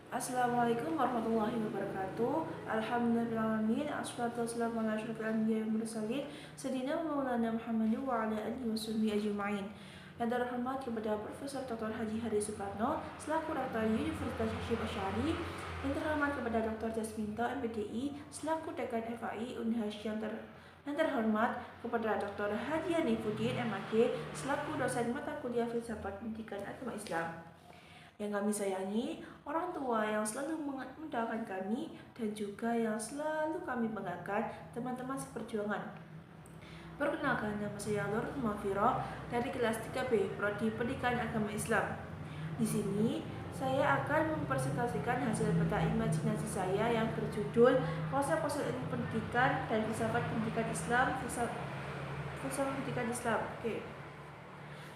Assalamualaikum warahmatullahi wabarakatuh. Alhamdulillahirrahmanirrahim. Assalatu wassalamu ala asyrafil anbiya'i wal mursalin Sayyidina Maulana Muhammadin wa ala alihi washabihi ajma'in. Yang terhormat kepada Profesor Dr. Haji Hadi Suparno selaku Rektor Universitas Hasyim Asy'ari. Yang terhormat kepada Dr. Jasminto MPDI selaku Dekan FAI Unhas. Yang terhormat kepada Dr. Haji Hanifuddin MAG selaku dosen mata kuliah Filsafat Pendidikan Agama Islam. Yang kami sayangi, orang tua yang selalu mendoakan kami, dan juga yang selalu kami banggakan, teman-teman seperjuangan. Perkenalkan, nama saya Nur Mafiro dari kelas 3B, Prodi Pendidikan Agama Islam. Di sini, saya akan mempresentasikan hasil peta imajinasi saya yang berjudul Konsep-konsep ilmu pendidikan dan filsafat pendidikan Islam, filsafat pendidikan Islam. Oke.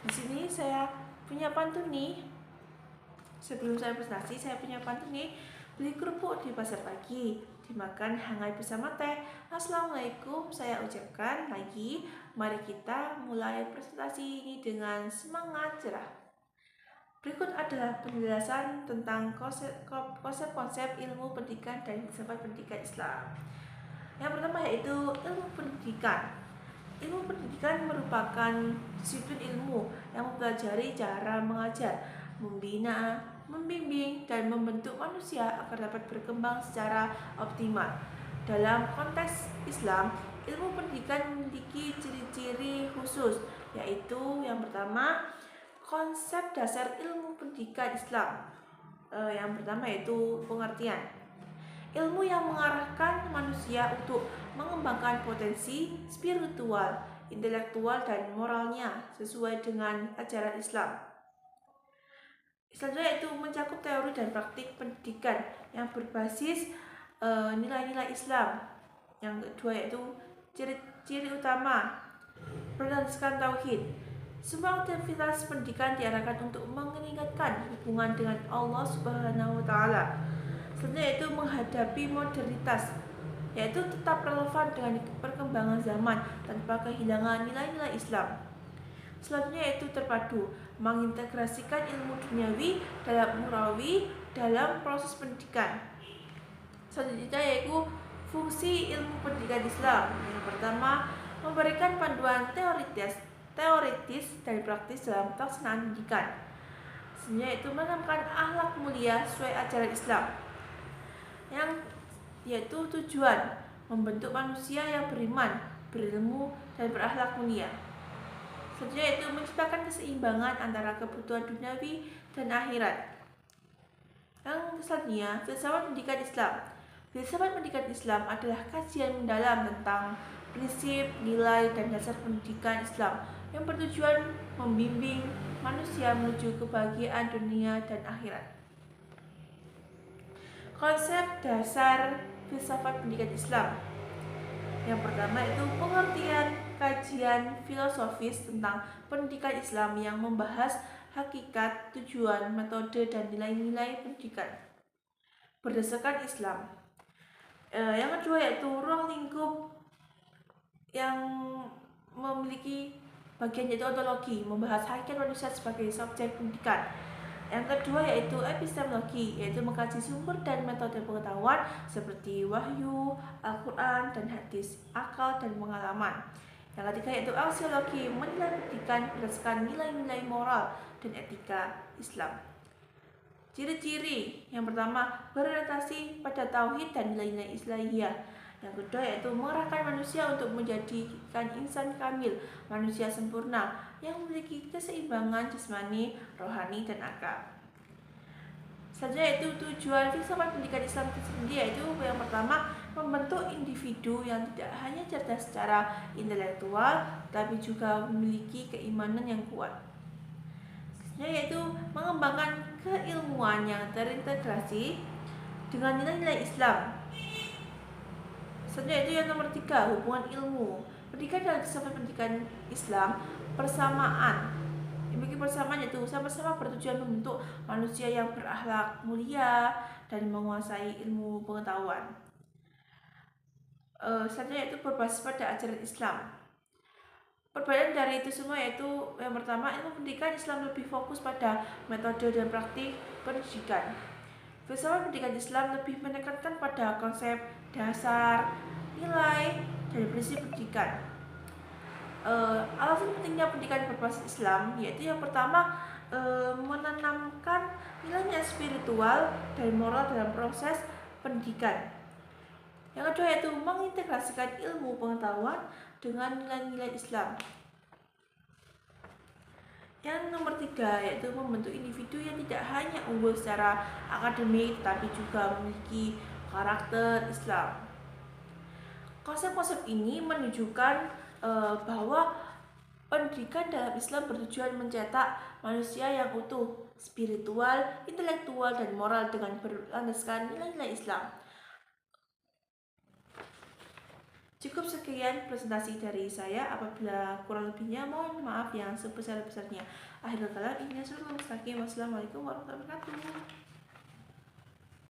Di sini saya punya pantun nih. Sebelum saya presentasi, saya punya pantun nih. Beli kerupuk di pasar pagi, dimakan hangat bersama teh. Assalamualaikum, saya ucapkan lagi. Mari kita mulai presentasi ini dengan semangat cerah. Berikut adalah penjelasan tentang konsep-konsep ilmu pendidikan dan filsafat pendidikan Islam. Yang pertama yaitu ilmu pendidikan. Ilmu pendidikan merupakan disiplin ilmu yang mempelajari cara mengajar, membina, membimbing, dan membentuk manusia agar dapat berkembang secara optimal. Dalam konteks Islam, ilmu pendidikan memiliki ciri-ciri khusus, yaitu yang pertama, konsep dasar ilmu pendidikan Islam. Yang pertama yaitu pengertian. Ilmu yang mengarahkan manusia untuk mengembangkan potensi spiritual, intelektual, dan moralnya sesuai dengan ajaran Islam. Selanjutnya itu mencakup teori dan praktik pendidikan yang berbasis nilai-nilai Islam. Yang kedua yaitu ciri-ciri utama berdasarkan tauhid. Semua aktivitas pendidikan diarahkan untuk meningkatkan hubungan dengan Allah Subhanahu wa taala. Selanjutnya yaitu menghadapi modernitas, yaitu tetap relevan dengan perkembangan zaman tanpa kehilangan nilai-nilai Islam. Selanjutnya yaitu terpadu, mengintegrasikan ilmu duniawi dalam ukhrawi dalam proses pendidikan. Selanjutnya yaitu fungsi ilmu pendidikan Islam. Yang pertama, memberikan panduan teoritis dan praktis dalam pelaksanaan pendidikan. Selanjutnya yaitu menanamkan akhlak mulia sesuai ajaran Islam. Yang yaitu tujuan membentuk manusia yang beriman, berilmu, dan berakhlak mulia. Selanjutnya yaitu menciptakan keseimbangan antara kebutuhan duniawi dan akhirat. Yang selanjutnya, filsafat pendidikan Islam. Filsafat pendidikan Islam adalah kajian mendalam tentang prinsip, nilai, dan dasar pendidikan Islam yang bertujuan membimbing manusia menuju kebahagiaan dunia dan akhirat. Konsep dasar filsafat pendidikan Islam. Yang pertama itu pengertian kajian filosofis tentang pendidikan Islam yang membahas hakikat, tujuan, metode, dan nilai-nilai pendidikan berdasarkan Islam. Yang kedua yaitu ruang lingkup yang memiliki bagian yaitu ontologi, membahas hakikat manusia sebagai subjek pendidikan. Yang kedua yaitu epistemologi, yaitu mengkaji sumber dan metode pengetahuan seperti wahyu, Al-Quran, dan hadis, akal, dan pengalaman. Yang ketiga yaitu aksiologi, menilai pendidikan berdasarkan nilai-nilai moral dan etika Islam. Ciri-ciri yang pertama, berorientasi pada tauhid dan nilai-nilai Islahiyah. Yang kedua yaitu mengarahkan manusia untuk menjadikan insan kamil, manusia sempurna yang memiliki keseimbangan jasmani, rohani, dan akal. Selanjutnya yaitu tujuan filsafat pendidikan Islam itu sendiri, yaitu yang pertama membentuk individu yang tidak hanya cerdas secara intelektual tapi juga memiliki keimanan yang kuat. Selanjutnya yaitu mengembangkan keilmuan yang terintegrasi dengan nilai-nilai Islam. Selanjutnya itu yang nomor 3, hubungan ilmu. Pendidikan dan filsafat pendidikan Islam persamaan. Memiliki persamaan yaitu sama-sama bertujuan membentuk manusia yang berakhlak mulia dan menguasai ilmu pengetahuan. Selanjutnya itu berbasis pada ajaran Islam. Perbedaan dari itu semua yaitu yang pertama, ilmu pendidikan Islam lebih fokus pada metode dan praktik pendidikan. Filsafat pendidikan Islam lebih menekankan pada konsep dasar, nilai, dan prinsip pendidikan. Alasan pentingnya pendidikan berbasis Islam yaitu yang pertama, menanamkan nilai spiritual dan moral dalam proses pendidikan. Yang kedua yaitu mengintegrasikan ilmu pengetahuan dengan nilai-nilai Islam. Yang nomor tiga yaitu membentuk individu yang tidak hanya unggul secara akademik tapi juga memiliki karakter Islam. Konsep-konsep ini menunjukkan bahwa pendidikan dalam Islam bertujuan mencetak manusia yang utuh, spiritual, intelektual, dan moral dengan berlandaskan nilai-nilai Islam. Cukup sekian presentasi dari saya. Apabila kurang lebihnya mohon maaf yang sebesar-besarnya. Akhirul kalam, wassalamualaikum warahmatullahi wabarakatuh.